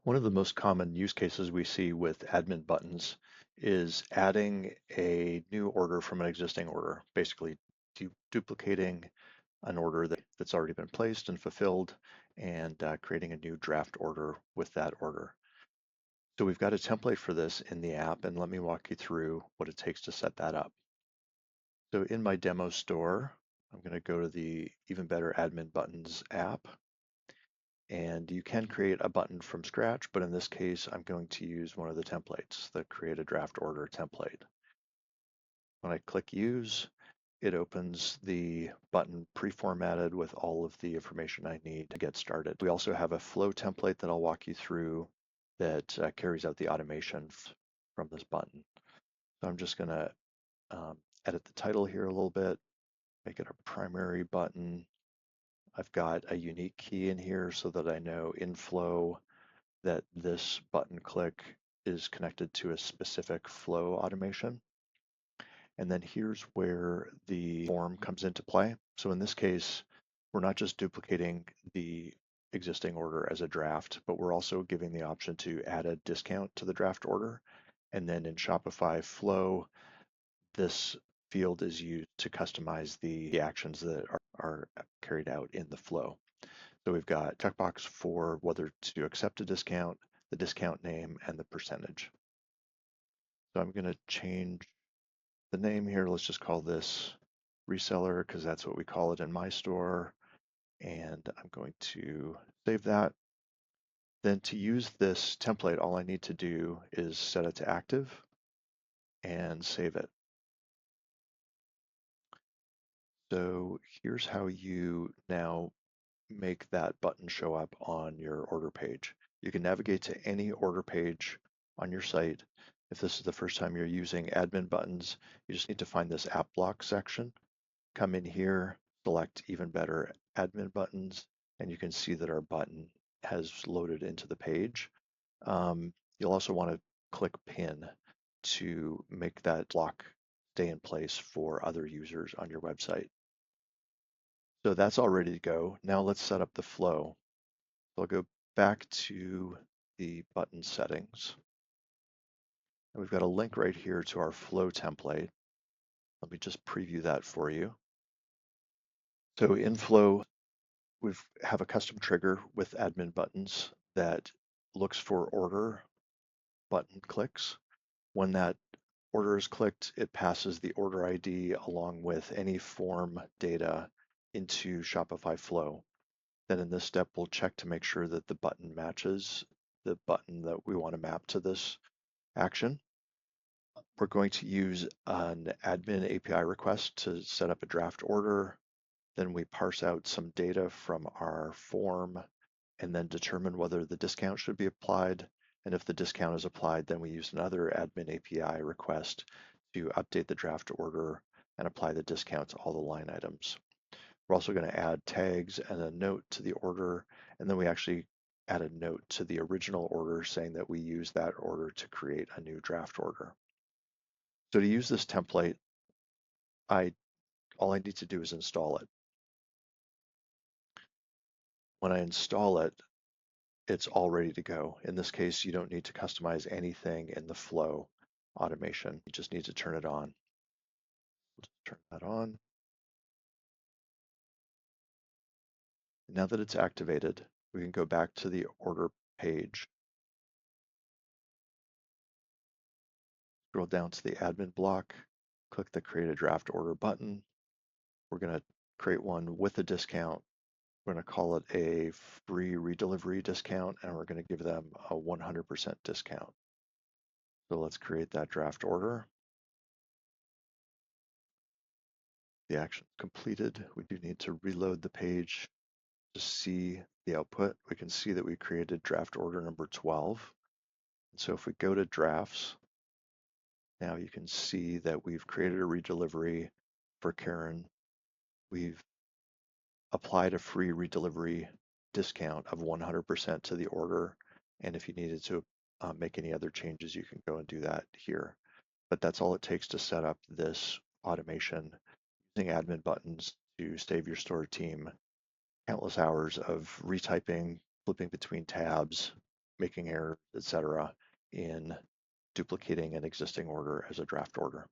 One of the most common use cases we see with admin buttons is adding a new order from an existing order, basically duplicating an order that's already been placed and fulfilled and creating a new draft order with that order. So we've got a template for this in the app, and let me walk you through what it takes to set that up. So in my demo store, I'm going to go to the Even Better Admin Buttons app. And you can create a button from scratch, but in this case, I'm going to use one of the templates, the Create a Draft Order template. When I click Use, it opens the button pre-formatted with all of the information I need to get started. We also have a flow template that I'll walk you through that carries out the automation from this button. So I'm just going to edit the title here a little bit, make it a primary button. I've got a unique key in here so that I know in flow that this button click is connected to a specific flow automation. And then here's where the form comes into play. So in this case, we're not just duplicating the existing order as a draft, but we're also giving the option to add a discount to the draft order. And then in Shopify Flow, this field is used to customize the actions that are carried out in the flow. So we've got checkbox for whether to accept a discount, the discount name, and the percentage. So I'm going to change the name here. Let's just call this reseller because that's what we call it in my store. And I'm going to save that. Then to use this template, all I need to do is set it to active and save it. So here's how you now make that button show up on your order page. You can navigate to any order page on your site. If this is the first time you're using admin buttons, you just need to find this app block section, come in here, select Even Better Admin Buttons, and you can see that our button has loaded into the page. You'll also want to click Pin to make that block stay in place for other users on your website. So that's all ready to go. Now let's set up the flow. So I'll go back to the button settings. And we've got a link right here to our flow template. Let me just preview that for you. So in flow, we have a custom trigger with admin buttons that looks for order button clicks. When that order is clicked, it passes the order ID along with any form data into Shopify Flow. Then in this step, we'll check to make sure that the button matches the button that we want to map to this action. We're going to use an admin API request to set up a draft order. Then we parse out some data from our form and then determine whether the discount should be applied. And if the discount is applied, then we use another admin API request to update the draft order and apply the discount to all the line items. We're also going to add tags and a note to the order, and then we actually add a note to the original order saying that we use that order to create a new draft order. So to use this template, all I need to do is install it. When I install it, it's all ready to go. In this case, you don't need to customize anything in the flow automation. You just need to turn it on. We'll just turn that on. Now that it's activated, we can go back to the order page, scroll down to the admin block, click the Create a Draft Order button. We're going to create one with a discount. We're going to call it a free redelivery discount, and we're going to give them a 100% discount. So let's create that draft order. The action completed. We do need to reload the page to see the output. We can see that we created draft order number 12. And so if we go to drafts, now you can see that we've created a redelivery for Karen. We've applied a free redelivery discount of 100% to the order. And if you needed to make any other changes, you can go and do that here. But that's all it takes to set up this automation using admin buttons to save your store team countless hours of retyping, flipping between tabs, making errors, etc., in duplicating an existing order as a draft order.